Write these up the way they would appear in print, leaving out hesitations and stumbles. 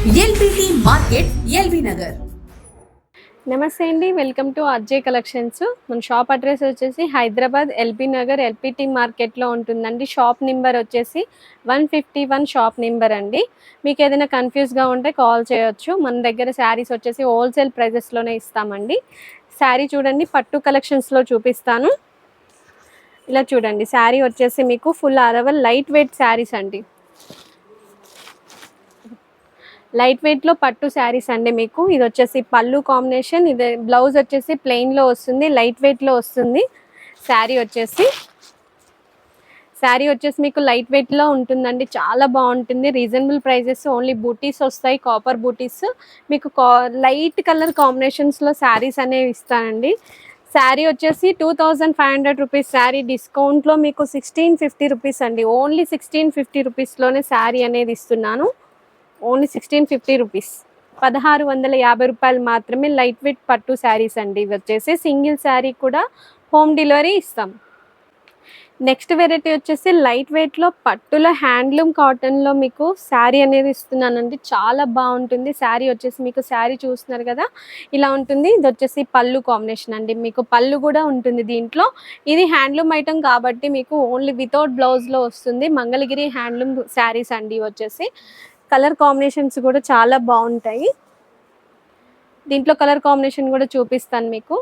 LBT market LB Nagar. నమస్తే అండి, welcome to Ajay collections. మన షాప్ అడ్రస్ వచ్చేసి హైదరాబాద్ ఎల్బీ నగర్ ఎల్పిటి మార్కెట్లో ఉంటుందండి. షాప్ నెంబర్ వచ్చేసి 151 షాప్ నెంబర్ అండి. మీకు ఏదైనా కన్ఫ్యూజ్గా ఉంటే కాల్ చేయొచ్చు. మన దగ్గర శారీస్ వచ్చేసి హోల్సేల్ ప్రైజెస్లోనే ఇస్తామండి. శారీ చూడండి, పట్టు కలెక్షన్స్లో చూపిస్తాను. ఇలా చూడండి, శారీ వచ్చేసి మీకు full arrival light weight saris అండి. లైట్ వెయిట్లో పట్టు శారీస్ అండి. మీకు ఇది వచ్చేసి పళ్ళు కాంబినేషన్, ఇది బ్లౌజ్ వచ్చేసి ప్లెయిన్లో వస్తుంది, లైట్ వెయిట్లో వస్తుంది. శారీ వచ్చేసి మీకు లైట్ వెయిట్లో ఉంటుందండి. చాలా బాగుంటుంది, రీజనబుల్ ప్రైజెస్. ఓన్లీ బూటీస్ వస్తాయి, కాపర్ బూటీస్. మీకు లైట్ కలర్ కాంబినేషన్స్లో శారీస్ అనేవి ఇస్తానండి. శారీ వచ్చేసి 2500 రూపీస్. శారీ డిస్కౌంట్లో మీకు 1650 రూపీస్ అండి. ఓన్లీ 1650 రూపీస్లోనే శారీ అనేది ఇస్తున్నాను. ఓన్లీ 1650 రూపీస్, 1650 రూపాయలు మాత్రమే. లైట్ వెయిట్ పట్టు శారీస్ అండి. ఇవి వచ్చేసి సింగిల్ శారీ కూడా హోమ్ డెలివరీ ఇస్తాం. నెక్స్ట్ వెరైటీ వచ్చేసి లైట్ వెయిట్లో పట్టులో హ్యాండ్లూమ్ కాటన్లో మీకు శారీ అనేది ఇస్తున్నానండి. చాలా బాగుంటుంది శారీ వచ్చేసి. మీకు శారీ చూస్తున్నారు కదా, ఇలా ఉంటుంది. ఇది వచ్చేసి పళ్ళు కాంబినేషన్ అండి. మీకు పళ్ళు కూడా ఉంటుంది దీంట్లో. ఇది హ్యాండ్లూమ్ ఐటమ్ కాబట్టి మీకు ఓన్లీ వితౌట్ బ్లౌజ్లో వస్తుంది. మంగళగిరి హ్యాండ్లూమ్ శారీస్ అండి. వచ్చేసి కలర్ కాంబినేషన్స్ కూడా చాలా బాగుంటాయి. దీంట్లో కలర్ కాంబినేషన్ కూడా చూపిస్తాను మీకు.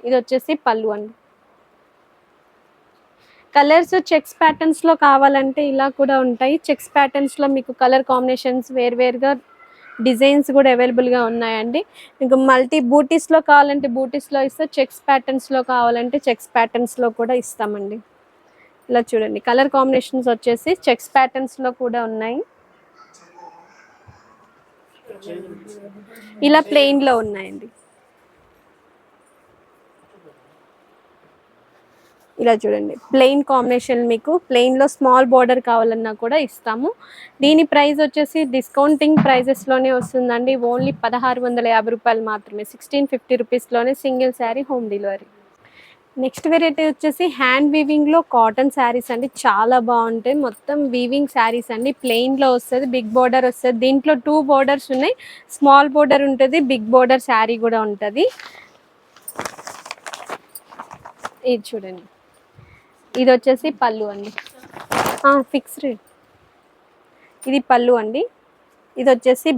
ఇది వచ్చేసి పళ్ళు అండి. కలర్స్ చెక్స్ ప్యాటర్న్స్లో కావాలంటే ఇలా కూడా ఉంటాయి. చెక్స్ ప్యాటర్న్స్లో మీకు కలర్ కాంబినేషన్స్ వేరువేరుగా డిజైన్స్ కూడా అవైలబుల్గా ఉన్నాయండి. మీకు మల్టీ బూటీస్లో కావాలంటే బూటీస్లో ఇస్తే, చెక్స్ ప్యాటర్న్స్లో కావాలంటే చెక్స్ ప్యాటర్న్స్లో కూడా ఇస్తామండి. ఇలా చూడండి, కలర్ కాంబినేషన్స్ వచ్చేసి చెక్స్ ప్యాటర్న్స్లో కూడా ఉన్నాయి. ఇలా ప్లెయిన్లో ఉన్నాయండి. ఇలా చూడండి, ప్లెయిన్ కాంబినేషన్. మీకు ప్లెయిన్లో స్మాల్ బార్డర్ కావాలన్నా కూడా ఇస్తాము. దీని ప్రైస్ వచ్చేసి డిస్కౌంటింగ్ ప్రైజెస్లోనే వస్తుందండి. ఓన్లీ 1650 రూపాయలు మాత్రమే. 1650 రూపీస్లోనే single sari home delivery. Next variety వచ్చేసి హ్యాండ్ వీవింగ్లో కాటన్ శారీస్ అండి. చాలా బాగుంటాయి. మొత్తం వీవింగ్ శారీస్ అండి. ప్లెయిన్లో వస్తుంది, బిగ్ బార్డర్ వస్తుంది. దీంట్లో 2 బార్డర్స్ ఉన్నాయి. స్మాల్ బార్డర్ ఉంటుంది, బిగ్ బార్డర్ శారీ కూడా ఉంటుంది. ఇది చూడండి, ఇది వచ్చేసి పళ్ళు అండి. Fix rate. ఇది పళ్ళు అండి. ఇది వచ్చేసి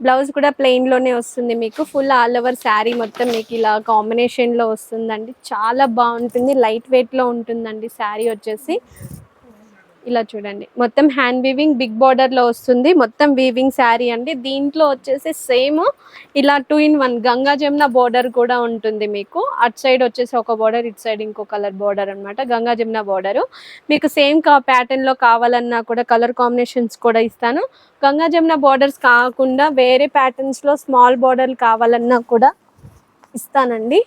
బ్లౌజ్ కూడా ప్లెయిన్లోనే వస్తుంది. మీకు ఫుల్ ఆల్ ఓవర్ శారీ మొత్తం మీకు ఇలా కాంబినేషన్లో వస్తుందండి. చాలా బాగుంటుంది, లైట్ వెయిట్లో ఉంటుందండి శారీ వచ్చేసి. ఇలా చూడండి, మొత్తం హ్యాండ్ వీవింగ్, బిగ్ బార్డర్లో వస్తుంది. మొత్తం వీవింగ్ శారీ అండి. దీంట్లో వచ్చేసి సేమ్ ఇలా 2 in 1 గంగా జమున బార్డర్ కూడా ఉంటుంది. మీకు అటు సైడ్ వచ్చేసి ఒక బార్డర్, ఇటు సైడ్ ఇంకో కలర్ బార్డర్ అనమాట. గంగా జమున బార్డరు మీకు సేమ్ ప్యాటర్న్లో కావాలన్నా కూడా కలర్ కాంబినేషన్స్ కూడా ఇస్తాను. గంగా జమున బార్డర్స్ కాకుండా వేరే ప్యాటర్న్స్లో స్మాల్ బార్డర్లు కావాలన్నా కూడా ఇస్తానండి.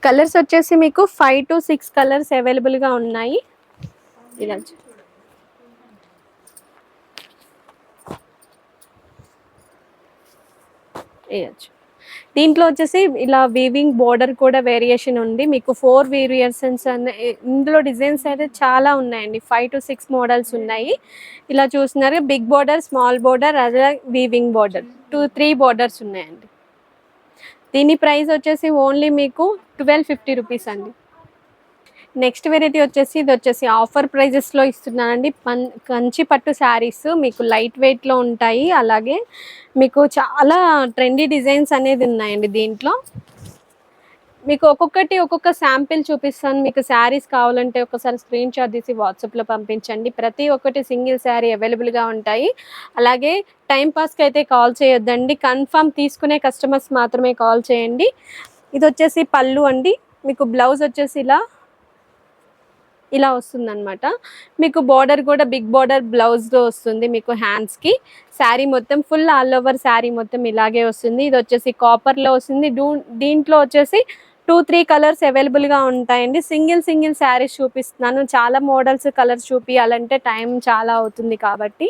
కలర్స్ వచ్చేసి మీకు 5 to 6 కలర్స్ అవైలబుల్గా ఉన్నాయి. ఇలా వేయచ్చు. దీంట్లో వచ్చేసి ఇలా వీవింగ్ బోర్డర్ కూడా వేరియేషన్ ఉంది. మీకు 4 వేరియేషన్స్ ఇందులో డిజైన్స్ అయితే చాలా ఉన్నాయండి. 5 to 6 మోడల్స్ ఉన్నాయి. ఇలా చూస్తున్నారు, బిగ్ బోర్డర్, స్మాల్ బోర్డర్, అదే వీవింగ్ బోర్డర్, 3 బోర్డర్స్ ఉన్నాయండి. దీని ప్రైస్ వచ్చేసి ఓన్లీ మీకు 1250 రూపీస్ అండి. నెక్స్ట్ వెరైటీ వచ్చేసి ఇది వచ్చేసి ఆఫర్ ప్రైజెస్లో ఇస్తున్నానండి. కంచి పట్టు శారీస్ మీకు లైట్ వెయిట్లో ఉంటాయి. అలాగే మీకు చాలా ట్రెండీ డిజైన్స్ అనేది ఉన్నాయండి. దీంట్లో మీకు ఒక్కొక్క శాంపిల్ చూపిస్తాను. మీకు శారీస్ కావాలంటే ఒకసారి స్క్రీన్ షాట్ తీసి వాట్సాప్లో పంపించండి. ప్రతి ఒక్కటి సింగిల్ శారీ అవైలబుల్గా ఉంటాయి. అలాగే టైంపాస్కి అయితే కాల్ చేయొద్దండి. కన్ఫర్మ్ తీసుకునే కస్టమర్స్ మాత్రమే కాల్ చేయండి. ఇది వచ్చేసి పళ్ళు అండి. మీకు బ్లౌజ్ వచ్చేసి ఇలా వస్తుందన్నమాట. మీకు బార్డర్ కూడా బిగ్ బార్డర్ బ్లౌజ్లో వస్తుంది. మీకు హ్యాండ్స్కి శారీ మొత్తం ఫుల్ ఆల్ ఓవర్ శారీ మొత్తం ఇలాగే వస్తుంది. ఇది వచ్చేసి కాపర్లో వస్తుంది. దీంట్లో వచ్చేసి 2-3 కలర్స్ అవైలబుల్గా ఉంటాయండి. సింగిల్ శారీస్ చూపిస్తున్నాను. చాలా మోడల్స్ కలర్స్ చూపియాలంటే టైం చాలా అవుతుంది కాబట్టి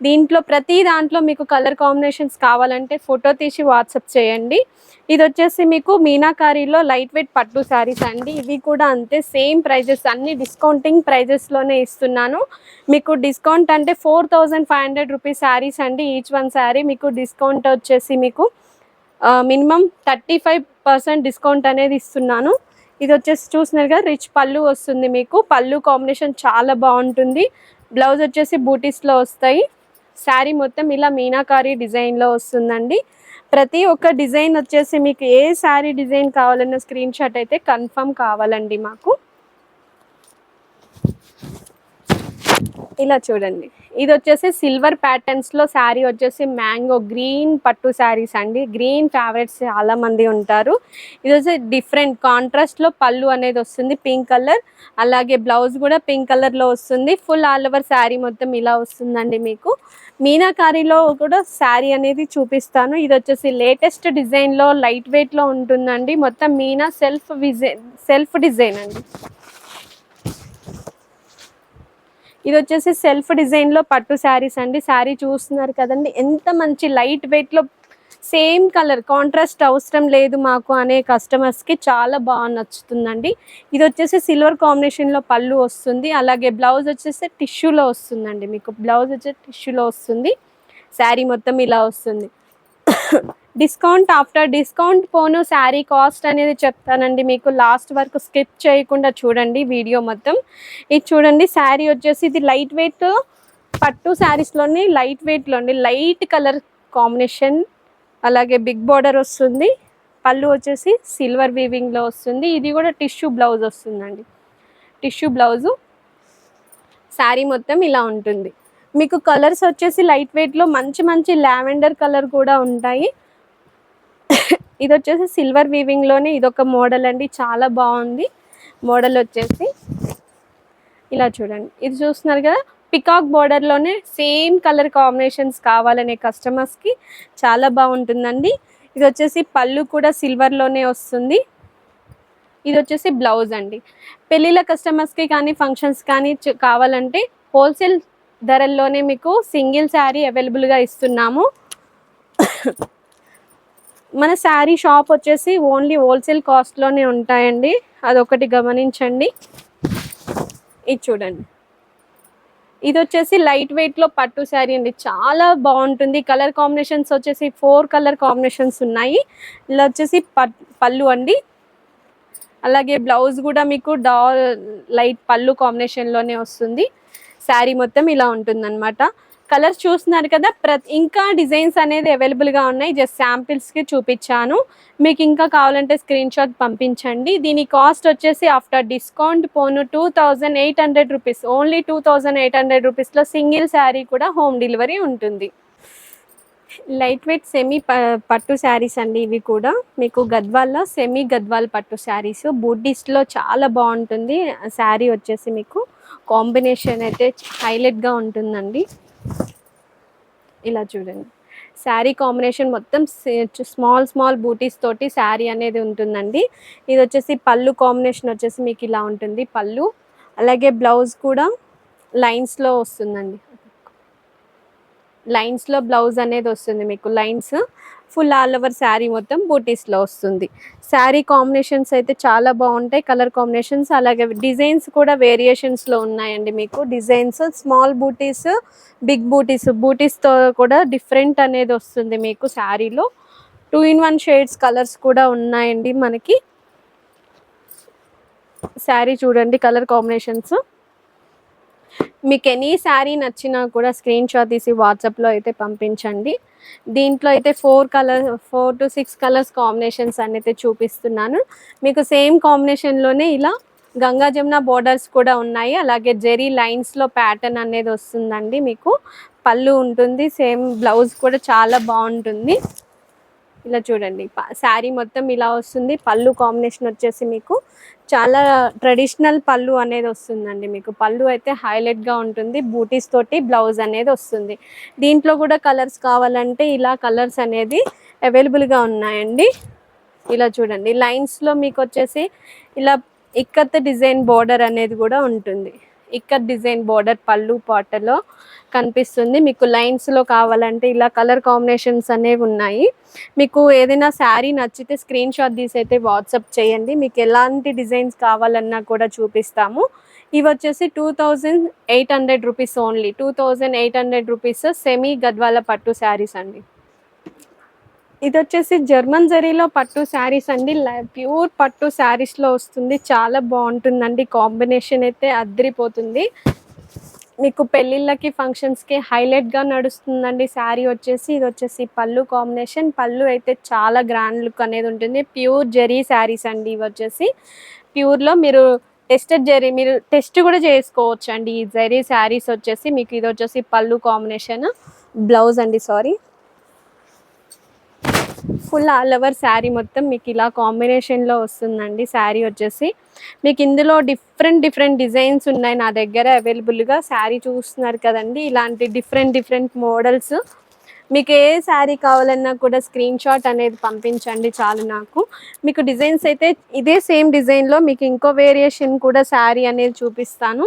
దీంట్లో ప్రతి దాంట్లో మీకు కలర్ కాంబినేషన్స్ కావాలంటే ఫోటో తీసి వాట్సాప్ చేయండి. ఇది వచ్చేసి మీకు మీనాకారీలో లైట్ వెయిట్ పట్టు శారీస్ అండి. ఇవి కూడా అంతే సేమ్ ప్రైజెస్, అన్ని డిస్కౌంటింగ్ ప్రైజెస్లోనే ఇస్తున్నాను. మీకు డిస్కౌంట్ అంటే 4500 రూపీస్ శారీస్ అండి. ఈచ్ వన్ శారీ మీకు డిస్కౌంట్ వచ్చేసి మీకు మినిమం 35% డిస్కౌంట్ అనేది ఇస్తున్నాను. ఇది వచ్చేసి చూస్తున్నారు కదా, రిచ్ పళ్ళు వస్తుంది మీకు. పళ్ళు కాంబినేషన్ చాలా బాగుంటుంది. బ్లౌజ్ వచ్చేసి బూటీస్లో వస్తాయి. శారీ మొత్తం ఇలా మీనాకారీ డిజైన్లో వస్తుందండి. ప్రతి ఒక్క డిజైన్ వచ్చేసి మీకు ఏ శారీ డిజైన్ కావాలన్న స్క్రీన్ షాట్ అయితే కన్ఫర్మ్ కావాలండి మాకు. ఇలా చూడండి, ఇది వచ్చేసి సిల్వర్ ప్యాటర్న్స్లో శారీ వచ్చేసి మ్యాంగో గ్రీన్ పట్టు శారీస్ అండి. గ్రీన్ ఫేవరెట్స్ చాలా మంది ఉంటారు. ఇది వచ్చేసి డిఫరెంట్ కాంట్రాస్ట్లో పళ్ళు అనేది వస్తుంది పింక్ కలర్, అలాగే బ్లౌజ్ కూడా పింక్ కలర్లో వస్తుంది. ఫుల్ ఆల్ ఓవర్ శారీ మొత్తం ఇలా వస్తుందండి మీకు. మీనాకారీలో కూడా శారీ అనేది చూపిస్తాను. ఇది వచ్చేసి లేటెస్ట్ డిజైన్లో లైట్ వెయిట్లో ఉంటుందండి. మొత్తం మీనా సెల్ఫ్ డిజైన్ అండి. ఇది వచ్చేసి సెల్ఫ్ డిజైన్లో పట్టు శారీస్ అండి. శారీ చూస్తున్నారు కదండి, ఎంత మంచి లైట్ వెయిట్లో సేమ్ కలర్ కాంట్రాస్ట్ అవసరం లేదు మాకు అనే కస్టమర్స్కి చాలా బాగా నచ్చుతుందండి. ఇది వచ్చేసి సిల్వర్ కాంబినేషన్లో పళ్ళు వస్తుంది, అలాగే బ్లౌజ్ వచ్చేసి టిష్యూలో వస్తుందండి మీకు. బ్లౌజ్ వచ్చేసి టిష్యూలో వస్తుంది. శారీ మొత్తం ఇలా వస్తుంది. డిస్కౌంట్ ఆఫ్టర్ డిస్కౌంట్ పోను శారీ కాస్ట్ అనేది చెప్తానండి మీకు. లాస్ట్ వరకు స్కిప్ చేయకుండా చూడండి వీడియో మొత్తం. ఇది చూడండి, శారీ వచ్చేసి ఇది లైట్ వెయిట్ పట్టు శారీస్లోని లైట్ వెయిట్లో అండి. లైట్ కలర్ కాంబినేషన్, అలాగే బిగ్ బార్డర్ వస్తుంది. పళ్ళు వచ్చేసి సిల్వర్ వీవింగ్లో వస్తుంది. ఇది కూడా టిష్యూ బ్లౌజ్ వస్తుందండి. Tissue blouse. శారీ మొత్తం ఇలా ఉంటుంది మీకు. కలర్స్ వచ్చేసి లైట్ వెయిట్లో మంచి మంచి లావెండర్ కలర్ కూడా ఉంటాయి. ఇది వచ్చేసి సిల్వర్ వీవింగ్లోనే ఇదొక మోడల్ అండి, చాలా బాగుంది మోడల్ వచ్చేసి. ఇలా చూడండి, ఇది చూస్తున్నారు కదా, పికాక్ బార్డర్లోనే సేమ్ కలర్ కాంబినేషన్స్ కావాలనే కస్టమర్స్కి చాలా బాగుంటుందండి. ఇది వచ్చేసి పళ్ళు కూడా సిల్వర్లోనే వస్తుంది. ఇది వచ్చేసి బ్లౌజ్ అండి. పెళ్ళిళ్ళ కస్టమర్స్కి కానీ ఫంక్షన్స్ కానీ కావాలంటే హోల్సేల్ ధరల్లోనే మీకు సింగిల్ శారీ అవైలబుల్గా ఇస్తున్నాము. మన శారీ షాప్ వచ్చేసి ఓన్లీ హోల్సేల్ కాస్ట్లోనే ఉంటాయండి, అదొకటి గమనించండి. ఇది చూడండి, ఇది వచ్చేసి లైట్ వెయిట్లో పట్టు శారీ అండి, చాలా బాగుంటుంది. కలర్ కాంబినేషన్స్ వచ్చేసి 4 కలర్ కాంబినేషన్స్ ఉన్నాయి. ఇలా వచ్చేసి పళ్ళు అండి, అలాగే బ్లౌజ్ కూడా మీకు లైట్ పళ్ళు కాంబినేషన్లోనే వస్తుంది. శారీ మొత్తం ఇలా ఉంటుందన్నమాట. కలర్స్ చూస్తున్నారు కదా, ఇంకా డిజైన్స్ అనేది అవైలబుల్గా ఉన్నాయి. జస్ట్ శాంపిల్స్కి చూపించాను. మీకు ఇంకా కావాలంటే స్క్రీన్ షాట్ పంపించండి. దీని కాస్ట్ వచ్చేసి ఆఫ్టర్ డిస్కౌంట్ పోను 2800 రూపీస్. ఓన్లీ 2800 రూపీస్లో సింగిల్ శారీ కూడా హోమ్ డెలివరీ ఉంటుంది. లైట్ వెయిట్ సెమీ పట్టు శారీస్ అండి. ఇవి కూడా మీకు గద్వాల్లో సెమీ గద్వాల్ పట్టు శారీస్. బూటీస్లో చాలా బాగుంటుంది శారీ వచ్చేసి మీకు. కాంబినేషన్ అయితే హైలైట్గా ఉంటుందండి. ఇలా చూడండి, శారీ కాంబినేషన్ మొత్తం స్మాల్ బూటీస్ తోటి శారీ అనేది ఉంటుందండి. ఇది వచ్చేసి పళ్ళు కాంబినేషన్ వచ్చేసి మీకు ఇలా ఉంటుంది పళ్ళు, అలాగే బ్లౌజ్ కూడా లైన్స్లో వస్తుందండి. లైన్స్లో బ్లౌజ్ అనేది వస్తుంది మీకు. Lines full all over sari మొత్తం బూటీస్లో వస్తుంది. శారీ కాంబినేషన్స్ అయితే చాలా బాగుంటాయి, కలర్ కాంబినేషన్స్. అలాగే డిజైన్స్ కూడా వేరియేషన్స్లో ఉన్నాయండి మీకు. డిజైన్స్ స్మాల్ బూటీస్, బిగ్ బూటీస్తో కూడా డిఫరెంట్ అనేది వస్తుంది మీకు శారీలో. 2-in-1 షేడ్స్ కలర్స్ కూడా ఉన్నాయండి మనకి. శారీ చూడండి, కలర్ కాంబినేషన్స్. మీకు ఎనీ శారీ నచ్చినా కూడా స్క్రీన్ షాట్ తీసి వాట్సాప్లో అయితే పంపించండి. దీంట్లో అయితే 4 to 6 కలర్స్ కాంబినేషన్స్ అయితే చూపిస్తున్నాను మీకు. సేమ్ కాంబినేషన్లోనే ఇలా గంగా జమున బోర్డర్స్ కూడా ఉన్నాయి, అలాగే జెరీ లైన్స్లో ప్యాటర్న్ అనేది వస్తుందండి మీకు. పళ్ళు ఉంటుంది, సేమ్ బ్లౌజ్ కూడా చాలా బాగుంటుంది. ఇలా చూడండి, శారీ మొత్తం ఇలా వస్తుంది. పళ్ళు కాంబినేషన్ వచ్చేసి మీకు చాలా ట్రెడిషనల్ పళ్ళు అనేది వస్తుందండి మీకు. పళ్ళు అయితే హైలైట్గా ఉంటుంది, బూటీస్ తోటి బ్లౌజ్ అనేది వస్తుంది. దీంట్లో కూడా కలర్స్ కావాలంటే ఇలా కలర్స్ అనేది అవైలబుల్గా ఉన్నాయండి. ఇలా చూడండి లైన్స్లో మీకు వచ్చేసి ఇలా ఇక్కత్ డిజైన్ బోర్డర్ అనేది కూడా ఉంటుంది. ఇక్కత్ డిజైన్ బోర్డర్ పళ్ళు పాటలో కనిపిస్తుంది. మీకు లైన్స్లో కావాలంటే ఇలా కలర్ కాంబినేషన్స్ అనేవి ఉన్నాయి. మీకు ఏదైనా శారీ నచ్చితే స్క్రీన్ షాట్ తీసి అయితే వాట్సాప్ చేయండి. మీకు ఎలాంటి డిజైన్స్ కావాలన్నా కూడా చూపిస్తాము. ఇవి వచ్చేసి 2800 rupees only. 2800 rupees semi Gadwal పట్టు శారీస్ అండి. ఇది వచ్చేసి జర్మన్ జరీలో పట్టు శారీస్ అండి. ప్యూర్ పట్టు శారీస్లో వస్తుంది. చాలా బాగుంటుందండి. కాంబినేషన్ అయితే అద్దరిపోతుంది. మీకు పెళ్ళిళ్ళకి ఫంక్షన్స్కి హైలైట్గా నడుస్తుందండి శారీ వచ్చేసి. ఇది వచ్చేసి పళ్ళు కాంబినేషన్. పళ్ళు అయితే చాలా గ్రాండ్ లుక్ అనేది ఉంటుంది. ప్యూర్ జరీ శారీస్ అండి ఇవి వచ్చేసి. ప్యూర్లో మీరు టెస్టెడ్ జరీ మీరు టెస్ట్ కూడా చేసుకోవచ్చు అండి. ఈ జరీ శారీస్ వచ్చేసి మీకు ఇది వచ్చేసి పళ్ళు కాంబినేషన్, బ్లౌజ్ అండి sorry. Full all over sari మొత్తం మీకు ఇలా కాంబినేషన్లో వస్తుందండి. శారీ వచ్చేసి మీకు ఇందులో డిఫరెంట్ డిజైన్స్ ఉన్నాయి నా దగ్గర అవైలబుల్గా. శారీ చూస్తున్నారు కదండి, ఇలాంటి డిఫరెంట్ మోడల్స్. మీకు ఏ శారీ కావాలన్నా కూడా స్క్రీన్ షాట్ అనేది పంపించండి చాలు నాకు. మీకు డిజైన్స్ అయితే ఇదే సేమ్ డిజైన్లో మీకు ఇంకో వేరియేషన్ కూడా శారీ అనేది చూపిస్తాను.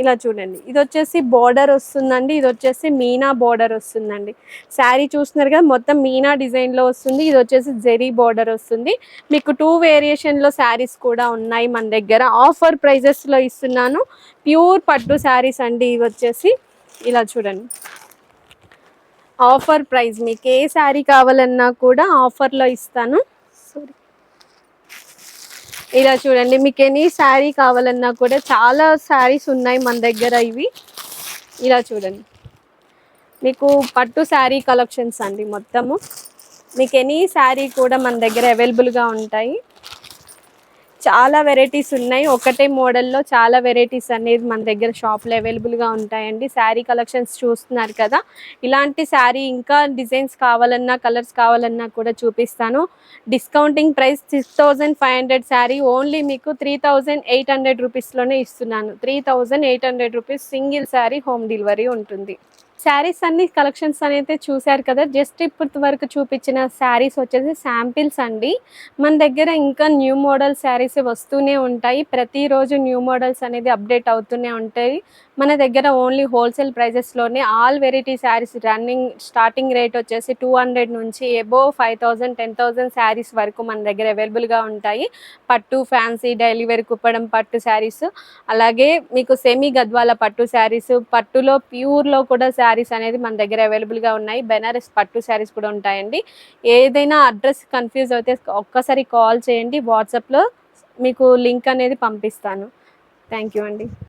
ఇలా చూడండి, ఇది వచ్చేసి బోర్డర్ వస్తుందండి. ఇది వచ్చేసి మీనా బోర్డర్ వస్తుందండి. శారీ చూస్తున్నారు కదా, మొత్తం మీనా డిజైన్లో వస్తుంది. ఇది వచ్చేసి జెరీ బోర్డర్ వస్తుంది. మీకు 2 వేరియేషన్లో శారీస్ కూడా ఉన్నాయి మన దగ్గర. ఆఫర్ ప్రైజెస్లో ఇస్తున్నాను. ప్యూర్ పట్టు శారీస్ అండి ఇవి వచ్చేసి. ఇలా చూడండి, ఆఫర్ ప్రైస్. మీకు ఏ శారీ కావాలన్నా కూడా ఆఫర్లో ఇస్తాను. సారీ, ఇలా చూడండి, మీకు ఎనీ శారీ కావాలన్నా కూడా చాలా శారీస్ ఉన్నాయి మన దగ్గర. ఇవి ఇలా చూడండి, మీకు పట్టు శారీ కలెక్షన్స్ అండి మొత్తము. మీకు ఎనీ శారీ కూడా మన దగ్గర అవైలబుల్గా ఉంటాయి. చాలా వెరైటీస్ ఉన్నాయి. ఒకటే మోడల్లో చాలా వెరైటీస్ అనేది మన దగ్గర షాప్లో అవైలబుల్గా ఉంటాయండి. శారీ కలెక్షన్స్ చూస్తున్నారు కదా, ఇలాంటి శారీ ఇంకా డిజైన్స్ కావాలన్నా కలర్స్ కావాలన్నా కూడా చూపిస్తాను. డిస్కౌంటింగ్ ప్రైస్ 6500 శారీ ఓన్లీ మీకు 3800 రూపీస్లోనే ఇస్తున్నాను. 3800 rupees single sari home delivery ఉంటుంది. శారీస్ అన్ని కలెక్షన్స్ అనేది చూశారు కదా. జస్ట్ ఇప్పటి వరకు చూపించిన శారీస్ వచ్చేసి శాంపిల్స్ అండి. మన దగ్గర ఇంకా న్యూ మోడల్ శారీస్ వస్తూనే ఉంటాయి. ప్రతిరోజు న్యూ మోడల్స్ అనేది అప్డేట్ అవుతూనే ఉంటాయి. మన దగ్గర ఓన్లీ హోల్సేల్ ప్రైజెస్లోనే all variety saris running. Starting rate వచ్చేసి 200 నుంచి ఎబోవ్ 5000 10,000 శారీస్ వరకు మన దగ్గర అవైలబుల్గా ఉంటాయి. పట్టు, ఫ్యాన్సీ, డైలీ వేర్, కుప్పడం పట్టు శారీస్, అలాగే మీకు సెమీ గద్వాల పట్టు శారీస్, పట్టులో ప్యూర్లో కూడా శారీస్ అనేది మన దగ్గర అవైలబుల్గా ఉన్నాయి. బెనారస్ పట్టు శారీస్ కూడా ఉంటాయండి. ఏదైనా అడ్రస్ కన్ఫ్యూజ్ అయితే ఒక్కసారి కాల్ చేయండి. వాట్సాప్లో మీకు లింక్ అనేది పంపిస్తాను. థ్యాంక్ యూ అండి.